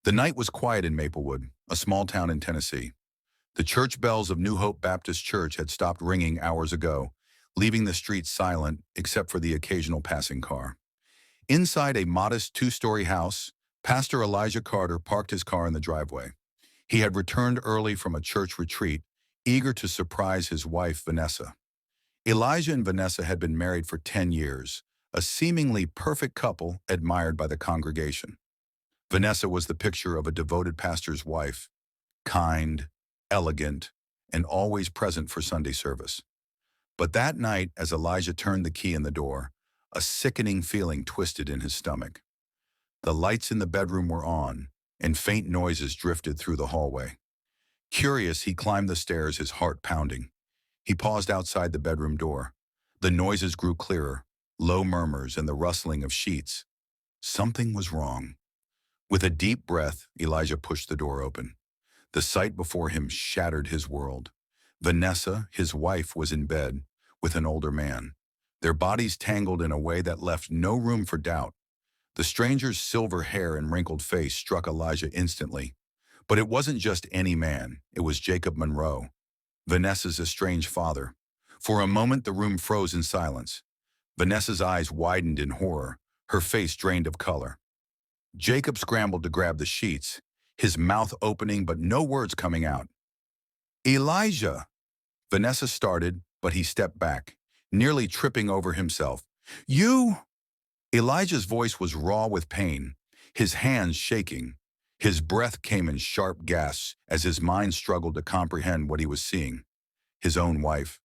The night was quiet in Maplewood, a small town in Tennessee. The church bells of New Hope Baptist Church had stopped ringing hours ago, leaving the streets silent except for the occasional passing car. Inside a modest two-story house, Pastor Elijah Carter parked his car in the driveway. He had returned early from a church retreat, eager to surprise his wife, Vanessa. Elijah and Vanessa had been married for 10 years, a seemingly perfect couple admired by the congregation. Vanessa was the picture of a devoted pastor's wife, kind, elegant, and always present for Sunday service. But that night, as Elijah turned the key in the door, a sickening feeling twisted in his stomach. The lights in the bedroom were on, and faint noises drifted through the hallway. Curious, he climbed the stairs, his heart pounding. He paused outside the bedroom door. The noises grew clearer, low murmurs and the rustling of sheets. Something was wrong. With a deep breath, Elijah pushed the door open. The sight before him shattered his world. Vanessa, his wife, was in bed with an older man, their bodies tangled in a way that left no room for doubt. The stranger's silver hair and wrinkled face struck Elijah instantly. But it wasn't just any man, it was Jacob Monroe, Vanessa's estranged father. For a moment the room froze in silence. Vanessa's eyes widened in horror, her face drained of color. Jacob scrambled to grab the sheets, his mouth opening but no words coming out. "Elijah!" Vanessa started, but he stepped back, nearly tripping over himself. "You!" Elijah's voice was raw with pain, his hands shaking. His breath came in sharp gasps as his mind struggled to comprehend what he was seeing. His own wife,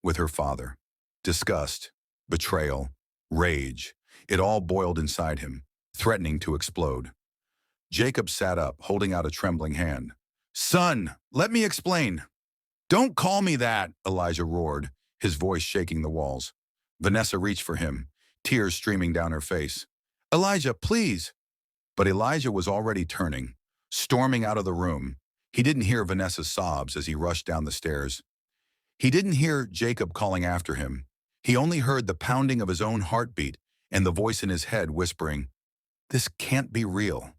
with her father. Disgust, betrayal, rage. It all boiled inside him, threatening to explode. Jacob sat up, holding out a trembling hand. "Son, let me explain." "Don't call me that," Elijah roared, his voice shaking the walls. Vanessa reached for him, tears streaming down her face. "Elijah, please." But Elijah was already turning, storming out of the room. He didn't hear Vanessa's sobs as he rushed down the stairs. He didn't hear Jacob calling after him. He only heard the pounding of his own heartbeat and the voice in his head whispering, "This can't be real."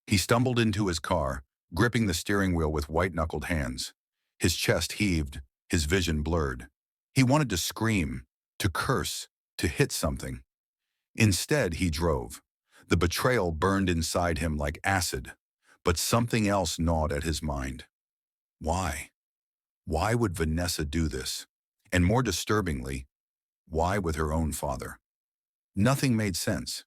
He stumbled into his car, gripping the steering wheel with white-knuckled hands. His chest heaved, his vision blurred. He wanted to scream, to curse, to hit something. Instead, he drove. The betrayal burned inside him like acid, but something else gnawed at his mind. Why? Why would Vanessa do this? And more disturbingly, why with her own father? Nothing made sense.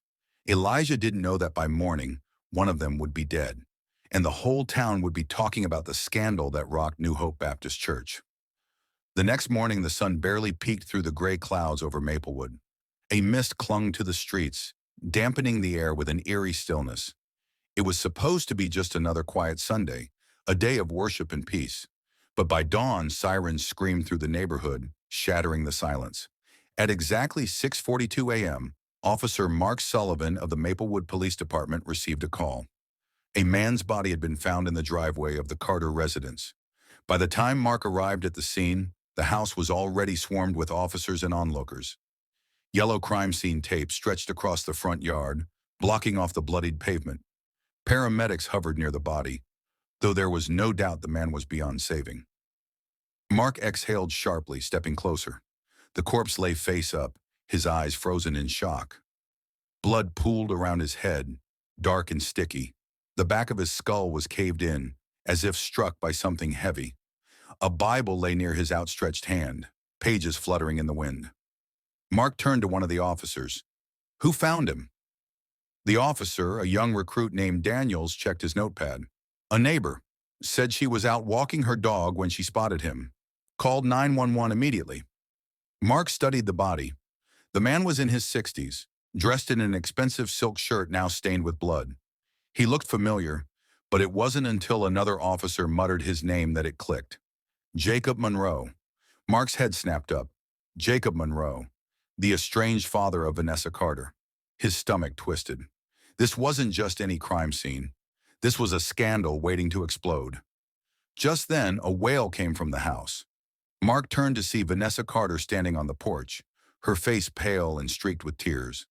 Elijah didn't know that by morning, one of them would be dead, and the whole town would be talking about the scandal that rocked New Hope Baptist Church. The next morning, the sun barely peeked through the gray clouds over Maplewood. A mist clung to the streets, dampening the air with an eerie stillness. It was supposed to be just another quiet Sunday, a day of worship and peace. But by dawn, sirens screamed through the neighborhood, shattering the silence. At exactly 6:42 a.m., Officer Mark Sullivan of the Maplewood Police Department received a call. A man's body had been found in the driveway of the Carter residence. By the time Mark arrived at the scene, the house was already swarmed with officers and onlookers. Yellow crime scene tape stretched across the front yard, blocking off the bloodied pavement. Paramedics hovered near the body, though there was no doubt the man was beyond saving. Mark exhaled sharply, stepping closer. The corpse lay face up, his eyes frozen in shock. Blood pooled around his head, dark and sticky. The back of his skull was caved in, as if struck by something heavy. A Bible lay near his outstretched hand, pages fluttering in the wind. Mark turned to one of the officers. "Who found him?" The officer, a young recruit named Daniels, checked his notepad. "A neighbor. Said she was out walking her dog when she spotted him. Called 911 immediately." Mark studied the body. The man was in his 60s, dressed in an expensive silk shirt now stained with blood. He looked familiar, but it wasn't until another officer muttered his name that it clicked. Jacob Monroe. Mark's head snapped up. Jacob Monroe, the estranged father of Vanessa Carter. His stomach twisted. This wasn't just any crime scene. This was a scandal waiting to explode. Just then, a wail came from the house. Mark turned to see Vanessa Carter standing on the porch, her face pale and streaked with tears.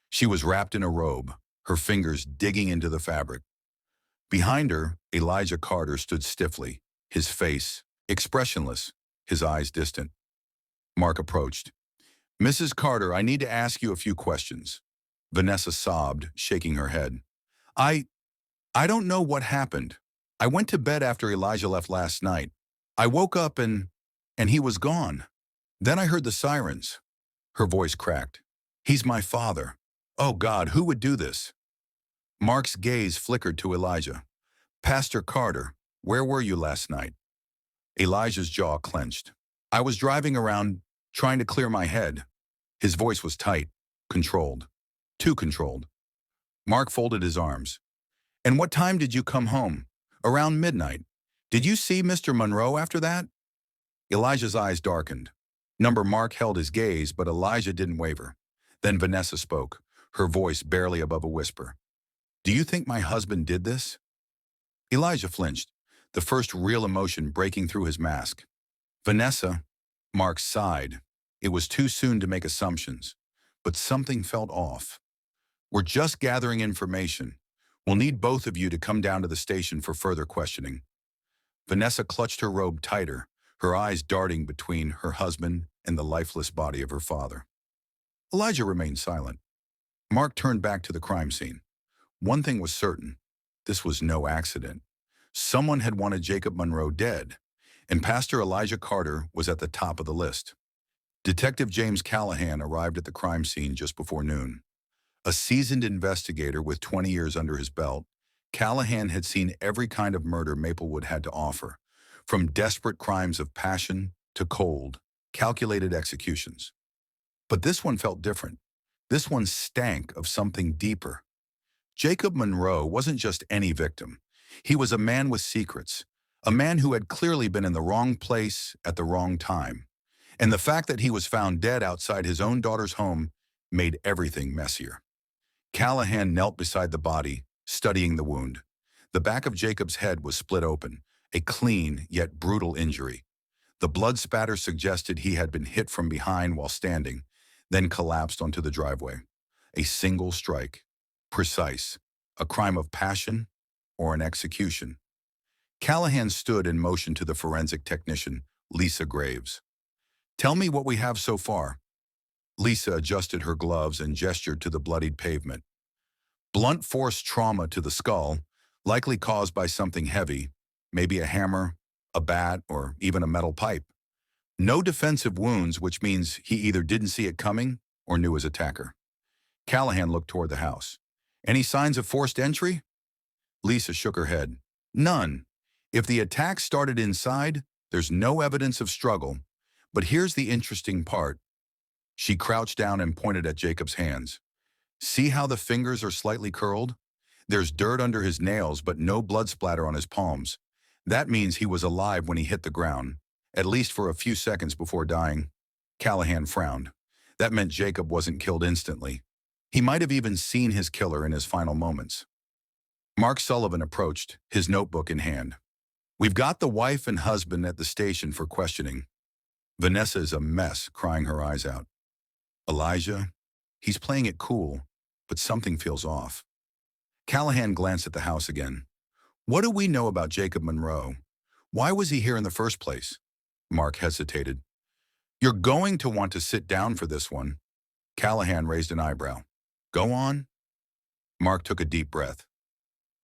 She was wrapped in a robe, her fingers digging into the fabric. Behind her, Elijah Carter stood stiffly, his face expressionless, his eyes distant. Mark approached. "Mrs. Carter, I need to ask you a few questions." Vanessa sobbed, shaking her head. I, I don't know what happened. I went to bed after Elijah left last night. I woke up and he was gone. Then I heard the sirens." Her voice cracked. "He's my father. Oh God, who would do this?" Mark's gaze flickered to Elijah. "Pastor Carter, where were you last night?" Elijah's jaw clenched. "I was driving around, trying to clear my head." His voice was tight, controlled. Too controlled. Mark folded his arms. "And what time did you come home?" "Around midnight." "Did you see Mr. Monroe after that?" Elijah's eyes darkened. Mark held his gaze, but Elijah didn't waver. Then Vanessa spoke, her voice barely above a whisper. "Do you think my husband did this?" Elijah flinched, the first real emotion breaking through his mask. "Vanessa," Mark sighed. It was too soon to make assumptions, but something felt off. "We're just gathering information. We'll need both of you to come down to the station for further questioning." Vanessa clutched her robe tighter, her eyes darting between her husband and the lifeless body of her father. Elijah remained silent. Mark turned back to the crime scene. One thing was certain. This was no accident. Someone had wanted Jacob Monroe dead, and Pastor Elijah Carter was at the top of the list. Detective James Callahan arrived at the crime scene just before noon. A seasoned investigator with 20 years under his belt, Callahan had seen every kind of murder Maplewood had to offer, from desperate crimes of passion to cold, calculated executions. But this one felt different. This one stank of something deeper. Jacob Monroe wasn't just any victim. He was a man with secrets, a man who had clearly been in the wrong place at the wrong time. And the fact that he was found dead outside his own daughter's home made everything messier. Callahan knelt beside the body, studying the wound. The back of Jacob's head was split open, a clean yet brutal injury. The blood spatter suggested he had been hit from behind while standing, then collapsed onto the driveway. A single strike. Precise. A crime of passion or an execution. Callahan stood and motioned to the forensic technician, Lisa Graves. "Tell me what we have so far." Lisa adjusted her gloves and gestured to the bloodied pavement. "Blunt force trauma to the skull, likely caused by something heavy, maybe a hammer, a bat, or even a metal pipe. No defensive wounds, which means he either didn't see it coming or knew his attacker." Callahan looked toward the house. "Any signs of forced entry?" Lisa shook her head. "None. If the attack started inside, there's no evidence of struggle. But here's the interesting part." She crouched down and pointed at Jacob's hands. "See how the fingers are slightly curled? There's dirt under his nails, but no blood splatter on his palms. That means he was alive when he hit the ground, at least for a few seconds before dying." Callahan frowned. That meant Jacob wasn't killed instantly. He might have even seen his killer in his final moments. Mark Sullivan approached, his notebook in hand. "We've got the wife and husband at the station for questioning." Vanessa is a mess, crying her eyes out. "Elijah, he's playing it cool, but something feels off." Callahan glanced at the house again. "What do we know about Jacob Monroe? Why was he here in the first place?" Mark hesitated. "You're going to want to sit down for this one." Callahan raised an eyebrow. "Go on." Mark took a deep breath.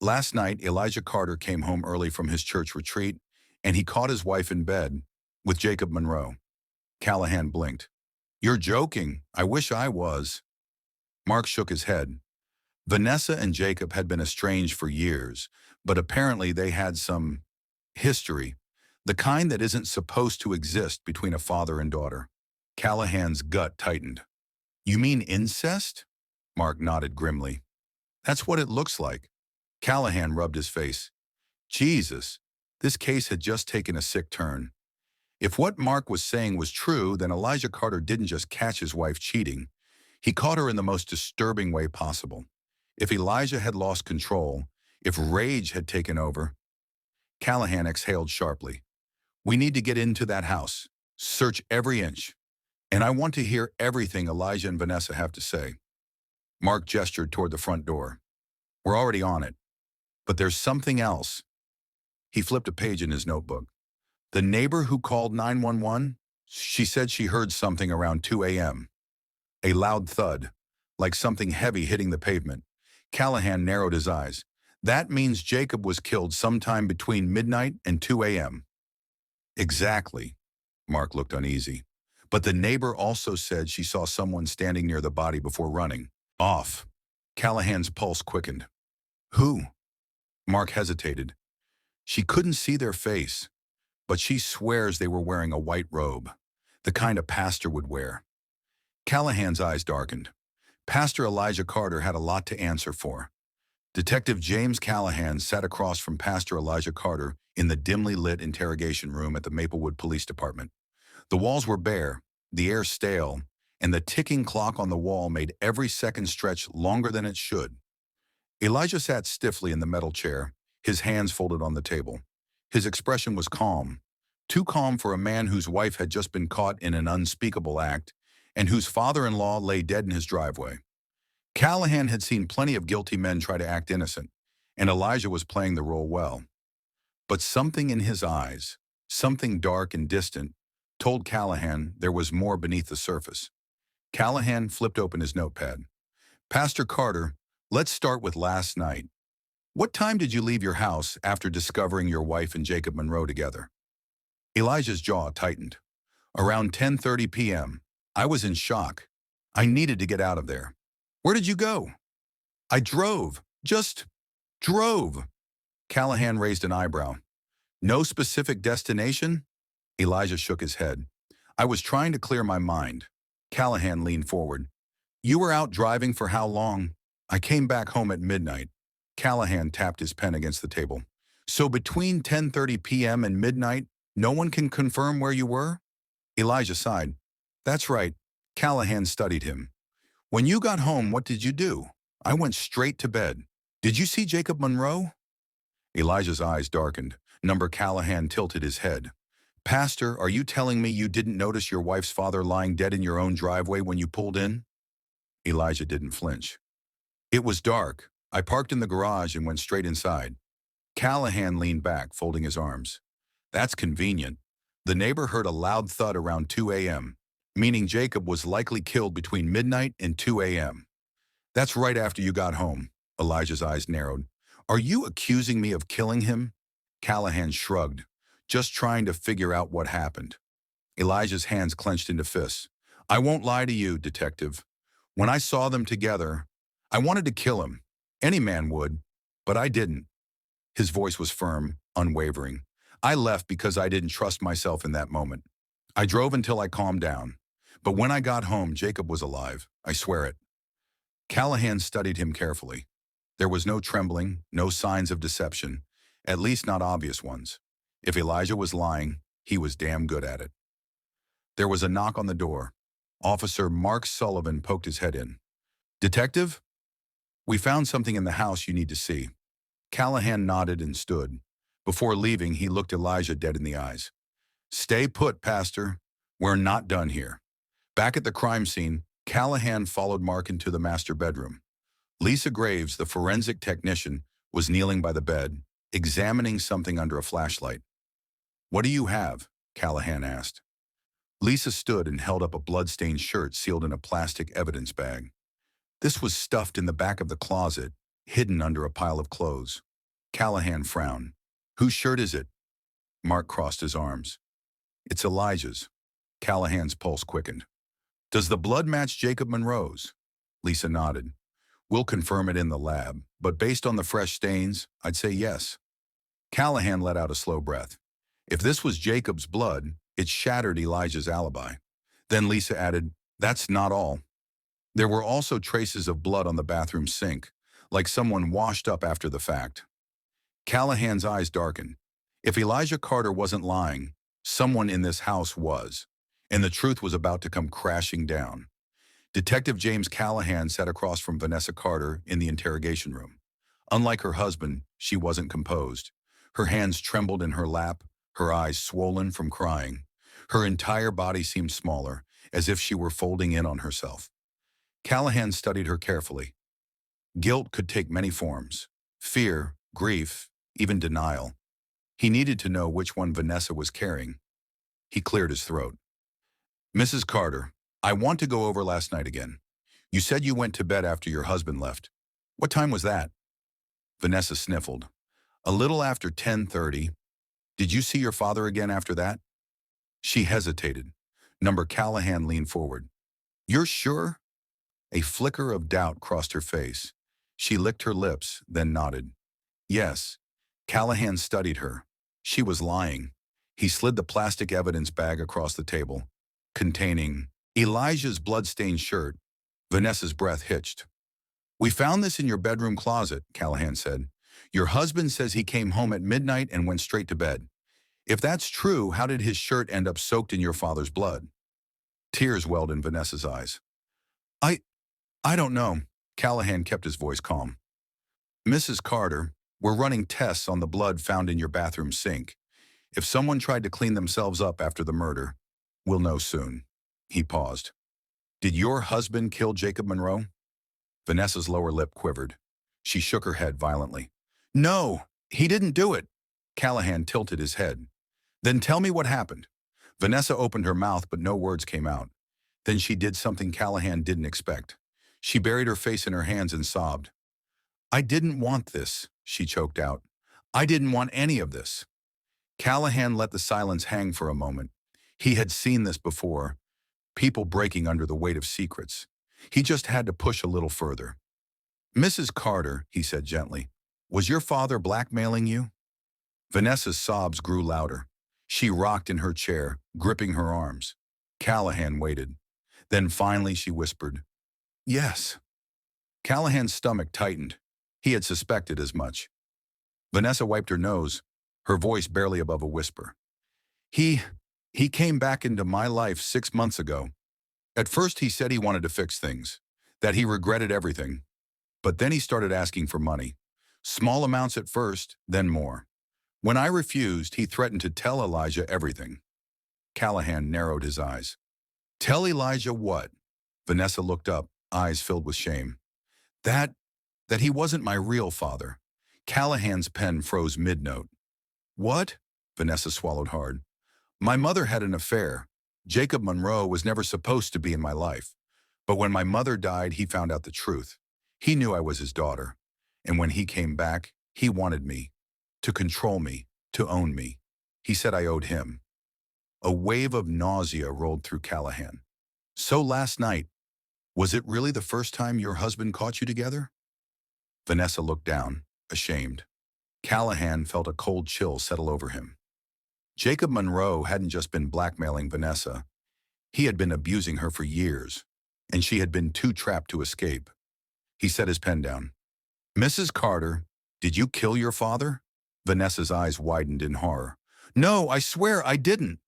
"Last night, Elijah Carter came home early from his church retreat, and he caught his wife in bed with Jacob Monroe." Callahan blinked. "You're joking. I wish I was." Mark shook his head. Vanessa and Jacob had been estranged for years, but apparently they had some history, the kind that isn't supposed to exist between a father and daughter. Callahan's gut tightened. "You mean incest?" Mark nodded grimly. "That's what it looks like." Callahan rubbed his face. Jesus, this case had just taken a sick turn. If what Mark was saying was true, then Elijah Carter didn't just catch his wife cheating. He caught her in the most disturbing way possible. If Elijah had lost control, if rage had taken over. Callahan exhaled sharply. "We need to get into that house, search every inch, and I want to hear everything Elijah and Vanessa have to say." Mark gestured toward the front door. "We're already on it." But there's something else. He flipped a page in his notebook. The neighbor who called 911? She said she heard something around 2 a.m. A loud thud, like something heavy hitting the pavement. Callahan narrowed his eyes. That means Jacob was killed sometime between midnight and 2 a.m. Exactly. Mark looked uneasy. But the neighbor also said she saw someone standing near the body before running off. Callahan's pulse quickened. Who? Mark hesitated. She couldn't see their face, but she swears they were wearing a white robe, the kind a pastor would wear. Callahan's eyes darkened. Pastor Elijah Carter had a lot to answer for. Detective James Callahan sat across from Pastor Elijah Carter in the dimly lit interrogation room at the Maplewood Police Department. The walls were bare, the air stale, and the ticking clock on the wall made every second stretch longer than it should. Elijah sat stiffly in the metal chair, his hands folded on the table. His expression was calm, too calm for a man whose wife had just been caught in an unspeakable act and whose father-in-law lay dead in his driveway. Callahan had seen plenty of guilty men try to act innocent, and Elijah was playing the role well. But something in his eyes, something dark and distant, told Callahan there was more beneath the surface. Callahan flipped open his notepad. Pastor Carter, let's start with last night. What time did you leave your house after discovering your wife and Jacob Monroe together? Elijah's jaw tightened. Around 10:30 p.m. I was in shock. I needed to get out of there. Where did you go? I drove. Just drove. Callahan raised an eyebrow. No specific destination? Elijah shook his head. I was trying to clear my mind. Callahan leaned forward. You were out driving for how long? I came back home at midnight. Callahan tapped his pen against the table. So between 10:30 p.m. and midnight, no one can confirm where you were? Elijah sighed. That's right. Callahan studied him. When you got home, what did you do? I went straight to bed. Did you see Jacob Monroe? Elijah's eyes darkened. Number Callahan tilted his head. Pastor, are you telling me you didn't notice your wife's father lying dead in your own driveway when you pulled in? Elijah didn't flinch. It was dark. I parked in the garage and went straight inside. Callahan leaned back, folding his arms. That's convenient. The neighbor heard a loud thud around 2 a.m., meaning Jacob was likely killed between midnight and 2 a.m. That's right after you got home. Elijah's eyes narrowed. Are you accusing me of killing him? Callahan shrugged, just trying to figure out what happened. Elijah's hands clenched into fists. I won't lie to you, detective. When I saw them together, I wanted to kill him. Any man would, but I didn't. His voice was firm, unwavering. I left because I didn't trust myself in that moment. I drove until I calmed down. But when I got home, Jacob was alive. I swear it. Callahan studied him carefully. There was no trembling, no signs of deception, at least not obvious ones. If Elijah was lying, he was damn good at it. There was a knock on the door. Officer Mark Sullivan poked his head in. Detective? We found something in the house you need to see. Callahan nodded and stood. Before leaving, he looked Elijah dead in the eyes. Stay put, Pastor. We're not done here. Back at the crime scene, Callahan followed Mark into the master bedroom. Lisa Graves, the forensic technician, was kneeling by the bed, examining something under a flashlight. What do you have? Callahan asked. Lisa stood and held up a blood-stained shirt sealed in a plastic evidence bag. This was stuffed in the back of the closet, hidden under a pile of clothes. Callahan frowned. Whose shirt is it? Mark crossed his arms. It's Elijah's. Callahan's pulse quickened. Does the blood match Jacob Monroe's? Lisa nodded. We'll confirm it in the lab, but based on the fresh stains, I'd say yes. Callahan let out a slow breath. If this was Jacob's blood, it shattered Elijah's alibi. Then Lisa added, that's not all. There were also traces of blood on the bathroom sink, like someone washed up after the fact. Callahan's eyes darkened. If Elijah Carter wasn't lying, someone in this house was, and the truth was about to come crashing down. Detective James Callahan sat across from Vanessa Carter in the interrogation room. Unlike her husband, she wasn't composed. Her hands trembled in her lap, her eyes swollen from crying. Her entire body seemed smaller, as if she were folding in on herself. Callahan studied her carefully. Guilt could take many forms. Fear, grief, even denial. He needed to know which one Vanessa was carrying. He cleared his throat. Mrs. Carter, I want to go over last night again. You said you went to bed after your husband left. What time was that? Vanessa sniffled. A little after 10:30. Did you see your father again after that? She hesitated. Number Callahan leaned forward. You're sure? A flicker of doubt crossed her face. She licked her lips, then nodded. Yes. Callahan studied her. She was lying. He slid the plastic evidence bag across the table, containing Elijah's blood-stained shirt. Vanessa's breath hitched. We found this in your bedroom closet, Callahan said. Your husband says he came home at midnight and went straight to bed. If that's true, how did his shirt end up soaked in your father's blood? Tears welled in Vanessa's eyes. I don't know. Callahan kept his voice calm. Mrs. Carter, we're running tests on the blood found in your bathroom sink. If someone tried to clean themselves up after the murder, we'll know soon. He paused. Did your husband kill Jacob Monroe? Vanessa's lower lip quivered. She shook her head violently. No, he didn't do it. Callahan tilted his head. Then tell me what happened. Vanessa opened her mouth, but no words came out. Then she did something Callahan didn't expect. She buried her face in her hands and sobbed. I didn't want this, she choked out. I didn't want any of this. Callahan let the silence hang for a moment. He had seen this before, people breaking under the weight of secrets. He just had to push a little further. Mrs. Carter, he said gently, was your father blackmailing you? Vanessa's sobs grew louder. She rocked in her chair, gripping her arms. Callahan waited. Then finally she whispered, Yes. Callahan's stomach tightened. He had suspected as much. Vanessa wiped her nose, her voice barely above a whisper. He came back into my life 6 months ago. At first he said he wanted to fix things, that he regretted everything. But then he started asking for money. Small amounts at first, then more. When I refused, he threatened to tell Elijah everything. Callahan narrowed his eyes. Tell Elijah what? Vanessa looked up, eyes filled with shame. That he wasn't my real father. Callahan's pen froze mid-note. What? Vanessa swallowed hard. My mother had an affair. Jacob Monroe was never supposed to be in my life. But when my mother died, he found out the truth. He knew I was his daughter. And when he came back, he wanted me. To control me. To own me. He said I owed him. A wave of nausea rolled through Callahan. So last night, was it really the first time your husband caught you together? Vanessa looked down, ashamed. Callahan felt a cold chill settle over him. Jacob Monroe hadn't just been blackmailing Vanessa. He had been abusing her for years, and she had been too trapped to escape. He set his pen down. Mrs. Carter, did you kill your father? Vanessa's eyes widened in horror. No, I swear I didn't.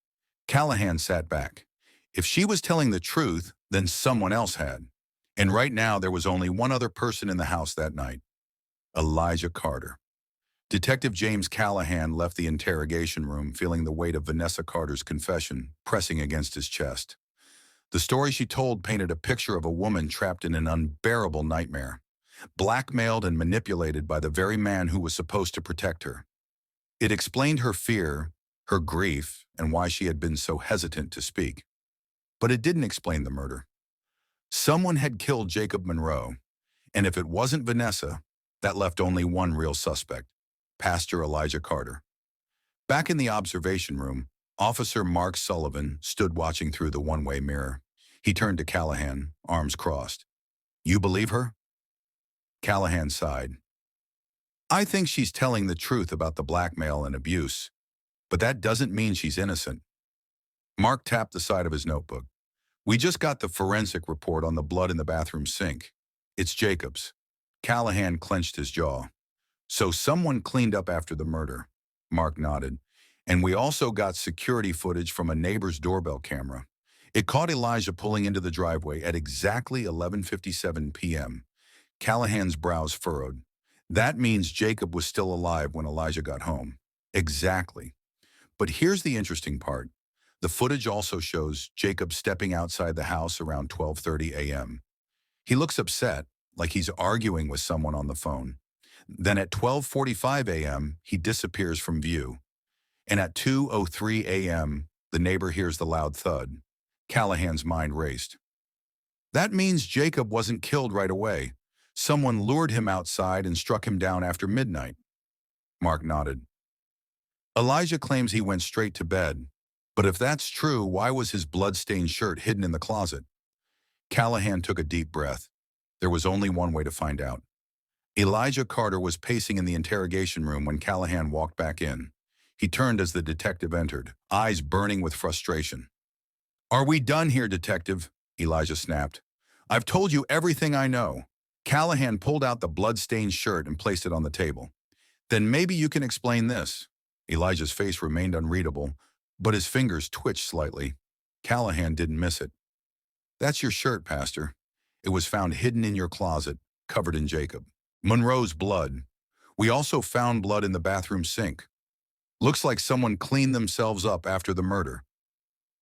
Callahan sat back. If she was telling the truth, then someone else had. And right now there was only one other person in the house that night. Elijah Carter. Detective James Callahan left the interrogation room feeling the weight of Vanessa Carter's confession pressing against his chest. The story she told painted a picture of a woman trapped in an unbearable nightmare, blackmailed and manipulated by the very man who was supposed to protect her. It explained her fear, her grief, and why she had been so hesitant to speak. But it didn't explain the murder. Someone had killed Jacob Monroe, and if it wasn't Vanessa, that left only one real suspect, Pastor Elijah Carter. Back in the observation room, Officer Mark Sullivan stood watching through the one-way mirror. He turned to Callahan, arms crossed. You believe her? Callahan sighed. I think she's telling the truth about the blackmail and abuse, but that doesn't mean she's innocent. Mark tapped the side of his notebook. We just got the forensic report on the blood in the bathroom sink. It's Jacob's. Callahan clenched his jaw. So someone cleaned up after the murder. Mark nodded. And we also got security footage from a neighbor's doorbell camera. It caught Elijah pulling into the driveway at exactly 11:57 p.m. Callahan's brows furrowed. That means Jacob was still alive when Elijah got home. Exactly. But here's the interesting part. The footage also shows Jacob stepping outside the house around 12:30 a.m. He looks upset, like he's arguing with someone on the phone. Then at 12:45 a.m., he disappears from view. And at 2:03 a.m., the neighbor hears the loud thud. Callahan's mind raced. That means Jacob wasn't killed right away. Someone lured him outside and struck him down after midnight. Mark nodded. Elijah claims he went straight to bed. But if that's true, why was his blood-stained shirt hidden in the closet? Callahan took a deep breath. There was only one way to find out. Elijah Carter was pacing in the interrogation room when Callahan walked back in. He turned as the detective entered, eyes burning with frustration. "Are we done here, detective?" Elijah snapped. "I've told you everything I know." Callahan pulled out the blood-stained shirt and placed it on the table. "Then maybe you can explain this." Elijah's face remained unreadable, but his fingers twitched slightly. Callahan didn't miss it. "That's your shirt, Pastor. It was found hidden in your closet, covered in Jacob Monroe's blood. We also found blood in the bathroom sink. Looks like someone cleaned themselves up after the murder."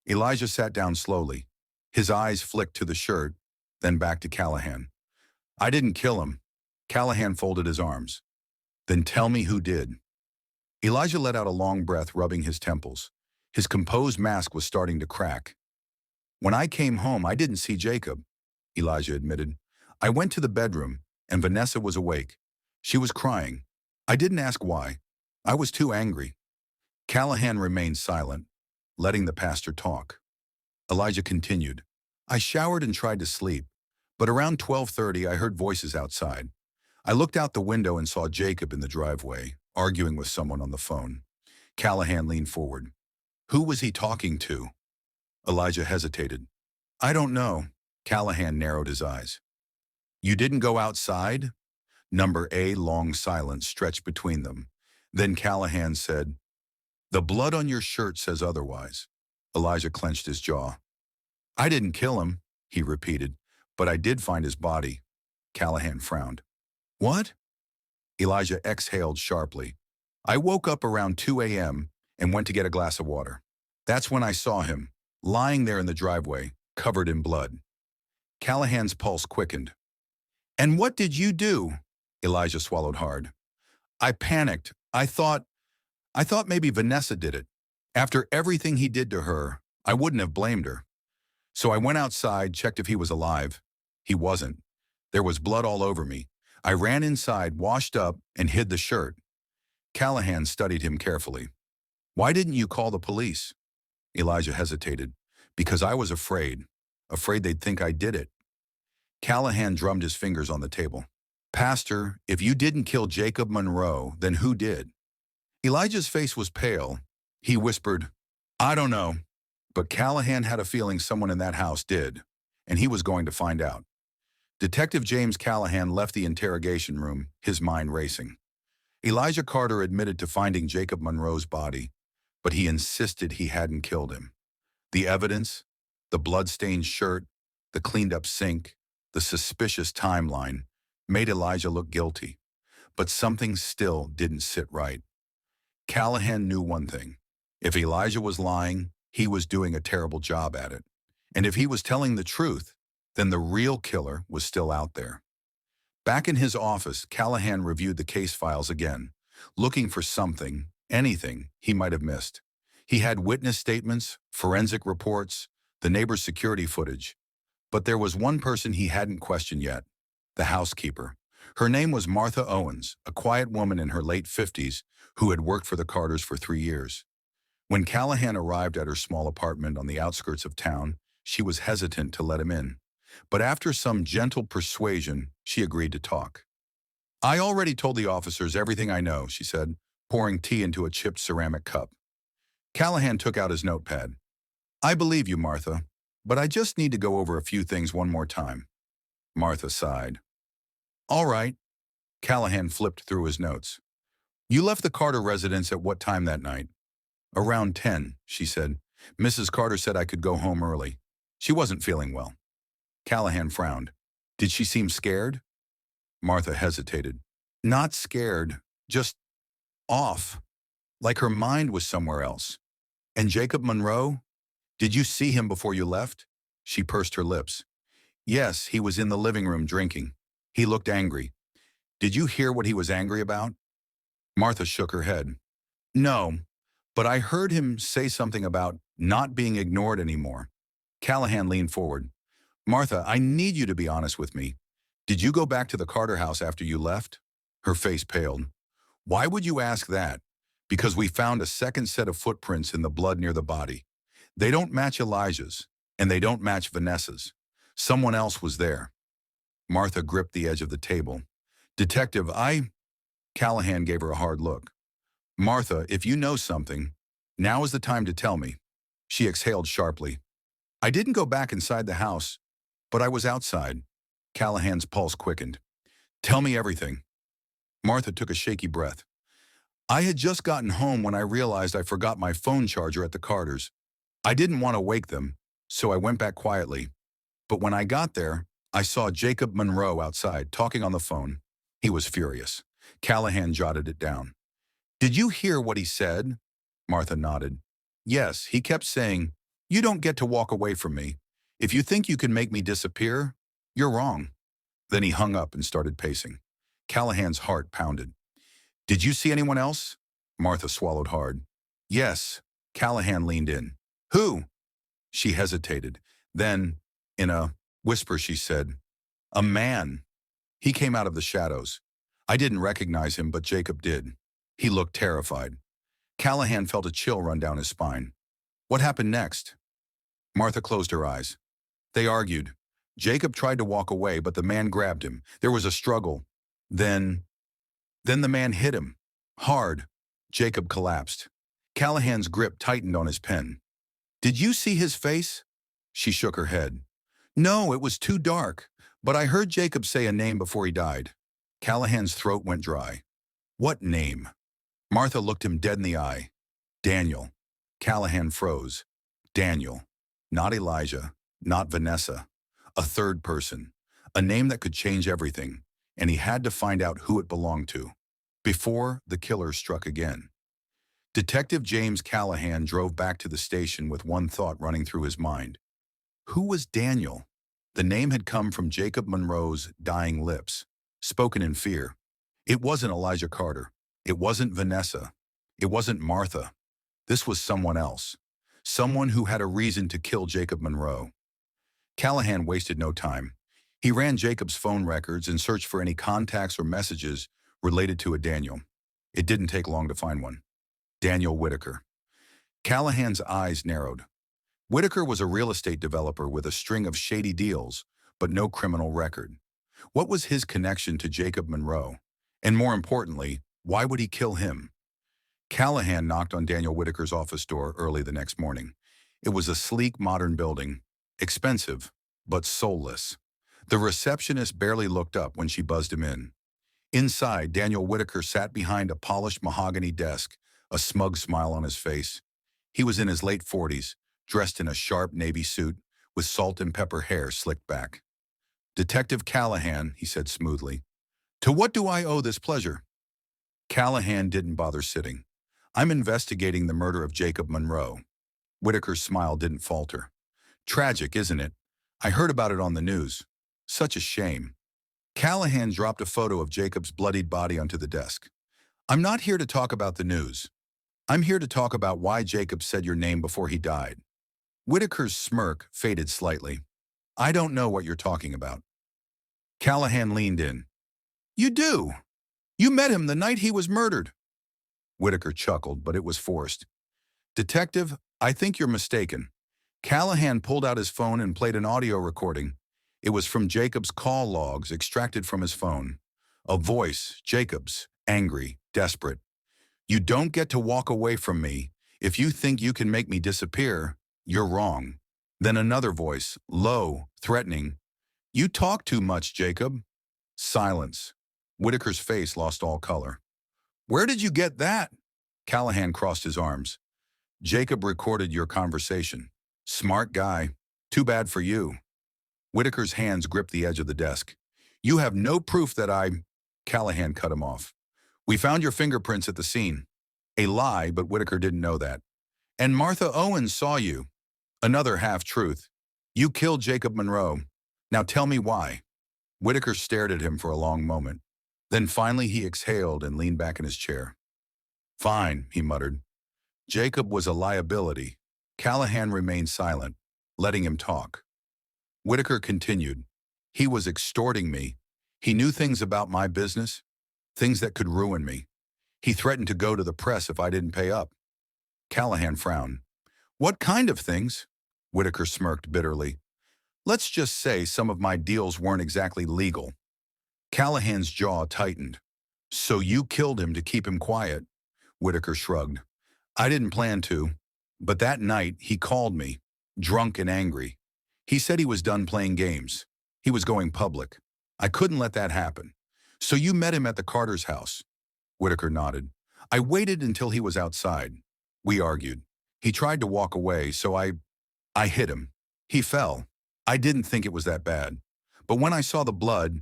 Elijah sat down slowly. His eyes flicked to the shirt, then back to Callahan. "I didn't kill him." Callahan folded his arms. "Then tell me who did." Elijah let out a long breath, rubbing his temples. His composed mask was starting to crack. "When I came home, I didn't see Jacob," Elijah admitted. "I went to the bedroom, and Vanessa was awake. She was crying. I didn't ask why. I was too angry." Callahan remained silent, letting the pastor talk. Elijah continued. "I showered and tried to sleep, but around 12:30 I heard voices outside. I looked out the window and saw Jacob in the driveway, arguing with someone on the phone." Callahan leaned forward. "Who was he talking to?" Elijah hesitated. "I don't know." Callahan narrowed his eyes. "You didn't go outside?" Number A, long silence stretched between them. Then Callahan said, "The blood on your shirt says otherwise." Elijah clenched his jaw. "I didn't kill him," he repeated, "but I did find his body." Callahan frowned. "What?" Elijah exhaled sharply. "I woke up around 2 a.m. and went to get a glass of water. That's when I saw him, lying there in the driveway, covered in blood." Callahan's pulse quickened. "And what did you do?" Elijah swallowed hard. "I panicked. I thought maybe Vanessa did it. After everything he did to her, I wouldn't have blamed her. So I went outside, checked if he was alive. He wasn't. There was blood all over me. I ran inside, washed up, and hid the shirt." Callahan studied him carefully. "Why didn't you call the police?" Elijah hesitated. "Because I was afraid they'd think I did it." Callahan drummed his fingers on the table. "Pastor, if you didn't kill Jacob Monroe, then who did?" Elijah's face was pale. He whispered, "I don't know." But Callahan had a feeling someone in that house did, and he was going to find out. Detective James Callahan left the interrogation room, his mind racing. Elijah Carter admitted to finding Jacob Monroe's body, but he insisted he hadn't killed him. The evidence, the blood-stained shirt, the cleaned-up sink, the suspicious timeline, made Elijah look guilty. But something still didn't sit right. Callahan knew one thing. If Elijah was lying, he was doing a terrible job at it. And if he was telling the truth, then the real killer was still out there. Back in his office, Callahan reviewed the case files again, looking for something, anything, he might have missed. He had witness statements, forensic reports, the neighbor's security footage. But there was one person he hadn't questioned yet, the housekeeper. Her name was Martha Owens, a quiet woman in her late 50s who had worked for the Carters for 3 years. When Callahan arrived at her small apartment on the outskirts of town, she was hesitant to let him in. But after some gentle persuasion, she agreed to talk. "I already told the officers everything I know," she said, pouring tea into a chipped ceramic cup. Callahan took out his notepad. "I believe you, Martha, but I just need to go over a few things one more time." Martha sighed. "All right." Callahan flipped through his notes. "You left the Carter residence at what time that night?" "Around 10, she said. "Mrs. Carter said I could go home early. She wasn't feeling well." Callahan frowned. "Did she seem scared?" Martha hesitated. "Not scared, just off. Like her mind was somewhere else." "And Jacob Monroe? Did you see him before you left?" She pursed her lips. "Yes, he was in the living room drinking. He looked angry. Did you hear what he was angry about? Martha shook her head. No, but I heard him say something about not being ignored anymore. Callahan leaned forward. Martha, I need you to be honest with me. Did you go back to the Carter house after you left? Her face paled. Why would you ask that? Because we found a second set of footprints in the blood near the body. They don't match Elijah's, and they don't match Vanessa's. Someone else was there. Martha gripped the edge of the table. Detective, Callahan gave her a hard look. Martha, if you know something, now is the time to tell me. She exhaled sharply. I didn't go back inside the house, but I was outside. Callahan's pulse quickened. Tell me everything. Martha took a shaky breath. I had just gotten home when I realized I forgot my phone charger at the Carters. I didn't want to wake them, so I went back quietly. But when I got there, I saw Jacob Monroe outside talking on the phone. He was furious. Callahan jotted it down. Did you hear what he said? Martha nodded. Yes, he kept saying, you don't get to walk away from me. If you think you can make me disappear, you're wrong. Then he hung up and started pacing. Callahan's heart pounded. Did you see anyone else? Martha swallowed hard. Yes. Callahan leaned in. Who? She hesitated. Then, in a whisper, she said, a man. He came out of the shadows. I didn't recognize him, but Jacob did. He looked terrified. Callahan felt a chill run down his spine. What happened next? Martha closed her eyes. They argued. Jacob tried to walk away, but the man grabbed him. There was a struggle. Then the man hit him. Hard. Jacob collapsed. Callahan's grip tightened on his pen. Did you see his face? She shook her head. No, it was too dark, but I heard Jacob say a name before he died. Callahan's throat went dry. What name? Martha looked him dead in the eye. Daniel. Callahan froze. Daniel. Not Elijah. Not Vanessa. A third person. A name that could change everything, and he had to find out who it belonged to, before the killer struck again. Detective James Callahan drove back to the station with one thought running through his mind. Who was Daniel? The name had come from Jacob Monroe's dying lips, spoken in fear. It wasn't Elijah Carter. It wasn't Vanessa. It wasn't Martha. This was someone else. Someone who had a reason to kill Jacob Monroe. Callahan wasted no time. He ran Jacob's phone records and searched for any contacts or messages related to a Daniel. It didn't take long to find one. Daniel Whitaker. Callahan's eyes narrowed. Whitaker was a real estate developer with a string of shady deals, but no criminal record. What was his connection to Jacob Monroe? And more importantly, why would he kill him? Callahan knocked on Daniel Whitaker's office door early the next morning. It was a sleek, modern building, expensive, but soulless. The receptionist barely looked up when she buzzed him in. Inside, Daniel Whitaker sat behind a polished mahogany desk, a smug smile on his face. He was in his late 40s, dressed in a sharp navy suit, with salt and pepper hair slicked back. Detective Callahan, he said smoothly. To what do I owe this pleasure? Callahan didn't bother sitting. I'm investigating the murder of Jacob Monroe. Whitaker's smile didn't falter. Tragic, isn't it? I heard about it on the news. Such a shame. Callahan dropped a photo of Jacob's bloodied body onto the desk. I'm not here to talk about the news. I'm here to talk about why Jacob said your name before he died. Whitaker's smirk faded slightly. I don't know what you're talking about. Callahan leaned in. You do. You met him the night he was murdered. Whitaker chuckled, but it was forced. Detective, I think you're mistaken. Callahan pulled out his phone and played an audio recording. It was from Jacob's call logs extracted from his phone. A voice, Jacob's, angry, desperate. You don't get to walk away from me. If you think you can make me disappear, you're wrong. Then another voice, low, threatening. You talk too much, Jacob. Silence. Whitaker's face lost all color. Where did you get that? Callahan crossed his arms. Jacob recorded your conversation. Smart guy. Too bad for you. Whitaker's hands gripped the edge of the desk. You have no proof that Callahan cut him off. We found your fingerprints at the scene. A lie, but Whitaker didn't know that. And Martha Owens saw you. Another half-truth. You killed Jacob Monroe. Now tell me why. Whitaker stared at him for a long moment. Then finally he exhaled and leaned back in his chair. Fine, he muttered. Jacob was a liability. Callahan remained silent, letting him talk. Whitaker continued. He was extorting me. He knew things about my business, things that could ruin me. He threatened to go to the press if I didn't pay up. Callahan frowned. What kind of things? Whitaker smirked bitterly. Let's just say some of my deals weren't exactly legal. Callahan's jaw tightened. So you killed him to keep him quiet? Whitaker shrugged. I didn't plan to, but that night he called me, drunk and angry. He said he was done playing games. He was going public. I couldn't let that happen. So you met him at the Carter's house? Whitaker nodded. I waited until he was outside. We argued. He tried to walk away, so I hit him. He fell. I didn't think it was that bad. But when I saw the blood,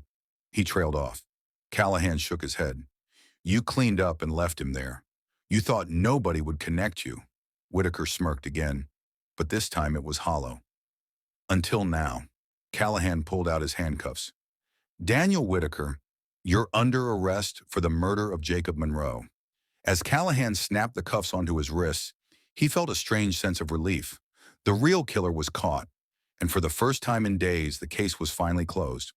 he trailed off. Callahan shook his head. You cleaned up and left him there. You thought nobody would connect you. Whitaker smirked again, but this time it was hollow. Until now. Callahan pulled out his handcuffs. Daniel Whitaker, you're under arrest for the murder of Jacob Monroe. As Callahan snapped the cuffs onto his wrists, he felt a strange sense of relief. The real killer was caught, and for the first time in days, the case was finally closed.